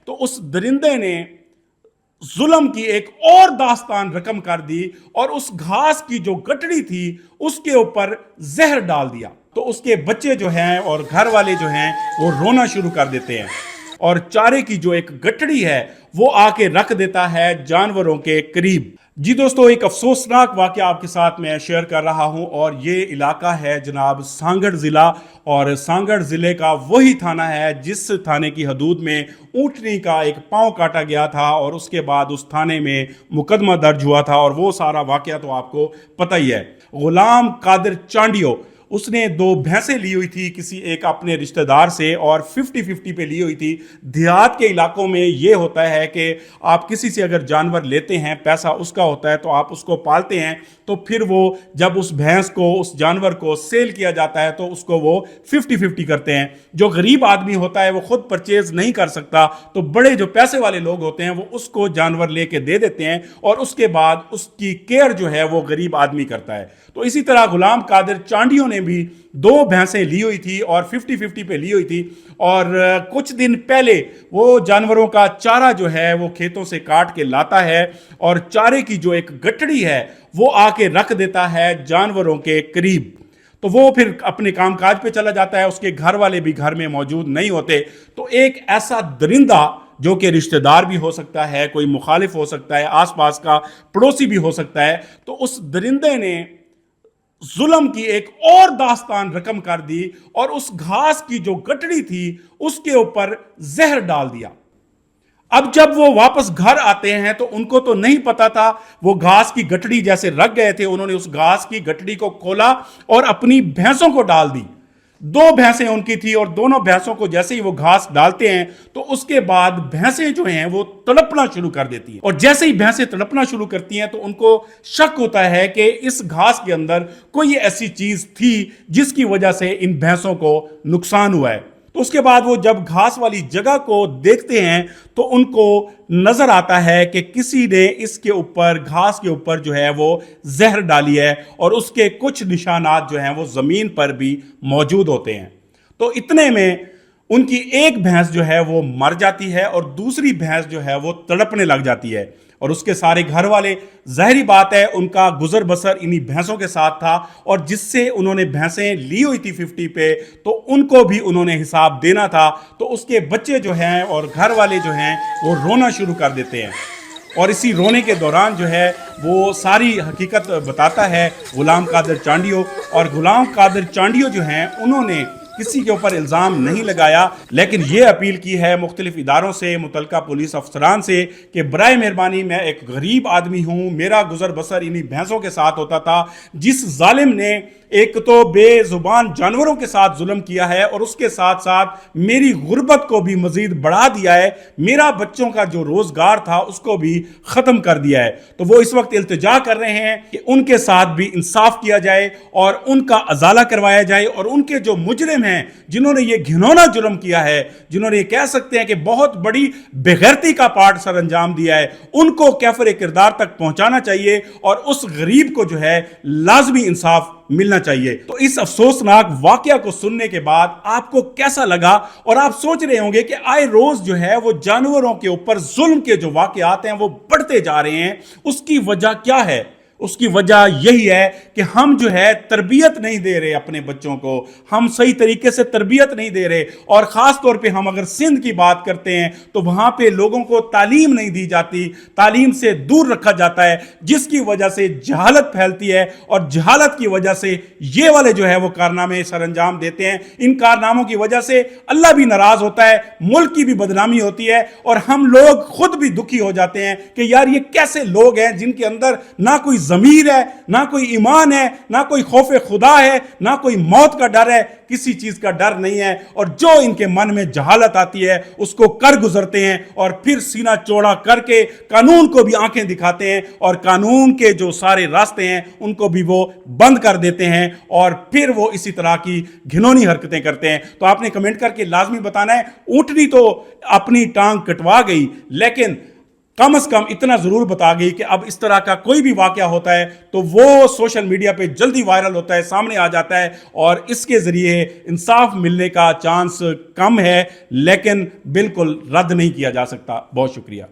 تو اس درندے نے ظلم کی ایک اور داستان رقم کر دی اور اس گھاس کی جو گٹڑی تھی اس کے اوپر زہر ڈال دیا. تو اس کے بچے جو ہیں اور گھر والے جو ہیں وہ رونا شروع کر دیتے ہیں اور چارے کی جو ایک گٹڑی ہے وہ آ کے رکھ دیتا ہے جانوروں کے قریب. جی دوستو، ایک افسوسناک واقعہ آپ کے ساتھ میں شیئر کر رہا ہوں اور یہ علاقہ ہے جناب سانگڑ ضلع، اور سانگڑ ضلع کا وہی تھانہ ہے جس تھانے کی حدود میں اونٹنی کا ایک پاؤں کاٹا گیا تھا اور اس کے بعد اس تھانے میں مقدمہ درج ہوا تھا، اور وہ سارا واقعہ تو آپ کو پتہ ہی ہے. غلام قادر چانڈیو، اس نے 2 بھینسیں لی ہوئی تھی کسی ایک اپنے رشتہ دار سے اور 50-50 پہ لی ہوئی تھی. دیہات کے علاقوں میں یہ ہوتا ہے کہ آپ کسی سے اگر جانور لیتے ہیں، پیسہ اس کا ہوتا ہے تو آپ اس کو پالتے ہیں، تو پھر وہ جب اس بھینس کو، اس جانور کو سیل کیا جاتا ہے تو اس کو وہ 50-50 کرتے ہیں. جو غریب آدمی ہوتا ہے وہ خود پرچیز نہیں کر سکتا، تو بڑے جو پیسے والے لوگ ہوتے ہیں وہ اس کو جانور لے کے دے دیتے ہیں اور اس کے بعد اس کی کیئر جو ہے وہ غریب آدمی کرتا ہے. تو اسی طرح غلام قادر چانڈیوں نے بھی 2 بھینسیں لی ہوئی تھی اور 50-50 پہ لی ہوئی تھی، اور کچھ دن پہلے وہ جانوروں کا چارہ جو ہے وہ کھیتوں سے کاٹ کے لاتا ہے اور چارے کی جو ایک گٹڑی ہے وہ آ کے رکھ دیتا ہے جانوروں کے قریب. تو وہ پھر اپنے کام کاج پہ چلا جاتا ہے، اس کے گھر والے بھی گھر میں موجود نہیں ہوتے. تو ایک ایسا درندہ جو کہ رشتہ دار بھی ہو سکتا ہے، کوئی مخالف ہو سکتا ہے، آس پاس کا پڑوسی بھی ہو سکتا ہے، تو اس درندے نے ظلم کی ایک اور داستان رقم کر دی اور اس گھاس کی جو گٹڑی تھی اس کے اوپر زہر ڈال دیا. اب جب وہ واپس گھر آتے ہیں تو ان کو تو نہیں پتا تھا، وہ گھاس کی گٹڑی جیسے رکھ گئے تھے، انہوں نے اس گھاس کی گٹڑی کو کھولا اور اپنی بھینسوں کو ڈال دی. 2 بھینسیں ان کی تھی اور دونوں بھینسوں کو جیسے ہی وہ گھاس ڈالتے ہیں تو اس کے بعد بھینسیں جو ہیں وہ تڑپنا شروع کر دیتی ہیں، اور جیسے ہی بھینسیں تڑپنا شروع کرتی ہیں تو ان کو شک ہوتا ہے کہ اس گھاس کے اندر کوئی ایسی چیز تھی جس کی وجہ سے ان بھینسوں کو نقصان ہوا ہے. تو اس کے بعد وہ جب گھاس والی جگہ کو دیکھتے ہیں تو ان کو نظر آتا ہے کہ کسی نے اس کے اوپر، گھاس کے اوپر جو ہے وہ زہر ڈالی ہے، اور اس کے کچھ نشانات جو ہیں وہ زمین پر بھی موجود ہوتے ہیں. تو اتنے میں ان کی ایک بھینس جو ہے وہ مر جاتی ہے اور دوسری بھینس جو ہے وہ تڑپنے لگ جاتی ہے، اور اس کے سارے گھر والے، ظاہری بات ہے ان کا گزر بسر انہی بھینسوں کے ساتھ تھا، اور جس سے انہوں نے بھینسیں لی ہوئی تھی 50 پہ تو ان کو بھی انہوں نے حساب دینا تھا. تو اس کے بچے جو ہیں اور گھر والے جو ہیں وہ رونا شروع کر دیتے ہیں، اور اسی رونے کے دوران جو ہے وہ ساری حقیقت بتاتا ہے غلام قادر چانڈیو. اور غلام قادر چانڈیو جو ہیں انہوں نے کسی کے اوپر الزام نہیں لگایا، لیکن یہ اپیل کی ہے مختلف اداروں سے، متعلقہ پولیس افسران سے کہ برائے مہربانی میں ایک غریب آدمی ہوں، میرا گزر بسر انہی بھینسوں کے ساتھ ہوتا تھا. جس ظالم نے ایک تو بے زبان جانوروں کے ساتھ ظلم کیا ہے اور اس کے ساتھ ساتھ میری غربت کو بھی مزید بڑھا دیا ہے، میرا بچوں کا جو روزگار تھا اس کو بھی ختم کر دیا ہے، تو وہ اس وقت التجا کر رہے ہیں کہ ان کے ساتھ بھی انصاف کیا جائے اور ان کا ازالہ کروایا جائے، اور ان کے جو مجرم ہیں جنہوں نے یہ گھنونا جرم کیا ہے، جنہوں نے یہ کہہ سکتے ہیں کہ بہت بڑی بےغیرتی کا پارٹ سر انجام دیا ہے، ان کو کیفر کردار تک پہنچانا چاہیے اور اس غریب کو جو ہے لازمی انصاف ملنا چاہیے. تو اس افسوسناک واقعہ کو سننے کے بعد آپ کو کیسا لگا؟ اور آپ سوچ رہے ہوں گے کہ آئے روز جو ہے وہ جانوروں کے اوپر ظلم کے جو واقعات ہیں وہ بڑھتے جا رہے ہیں، اس کی وجہ کیا ہے؟ اس کی وجہ یہی ہے کہ ہم جو ہے تربیت نہیں دے رہے اپنے بچوں کو، ہم صحیح طریقے سے تربیت نہیں دے رہے، اور خاص طور پہ ہم اگر سندھ کی بات کرتے ہیں تو وہاں پہ لوگوں کو تعلیم نہیں دی جاتی، تعلیم سے دور رکھا جاتا ہے، جس کی وجہ سے جہالت پھیلتی ہے، اور جہالت کی وجہ سے یہ والے جو ہے وہ کارنامے سر انجام دیتے ہیں. ان کارناموں کی وجہ سے اللہ بھی ناراض ہوتا ہے، ملک کی بھی بدنامی ہوتی ہے، اور ہم لوگ خود بھی دکھی ہو جاتے ہیں کہ یار یہ کیسے لوگ ہیں جن کے اندر نہ کوئی ضمیر ہے، نہ کوئی ایمان ہے، نہ کوئی خوف خدا ہے، نہ کوئی موت کا ڈر ہے، کسی چیز کا ڈر نہیں ہے، اور جو ان کے من میں جہالت آتی ہے اس کو کر گزرتے ہیں، اور پھر سینہ چوڑا کر کے قانون کو بھی آنکھیں دکھاتے ہیں، اور قانون کے جو سارے راستے ہیں ان کو بھی وہ بند کر دیتے ہیں، اور پھر وہ اسی طرح کی گھنونی حرکتیں کرتے ہیں. تو آپ نے کمنٹ کر کے لازمی بتانا ہے، اونٹنی تو اپنی ٹانگ کٹوا گئی، لیکن کم از کم اتنا ضرور بتا گئی کہ اب اس طرح کا کوئی بھی واقعہ ہوتا ہے تو وہ سوشل میڈیا پہ جلدی وائرل ہوتا ہے، سامنے آ جاتا ہے، اور اس کے ذریعے انصاف ملنے کا چانس کم ہے، لیکن بالکل رد نہیں کیا جا سکتا۔ بہت شکریہ۔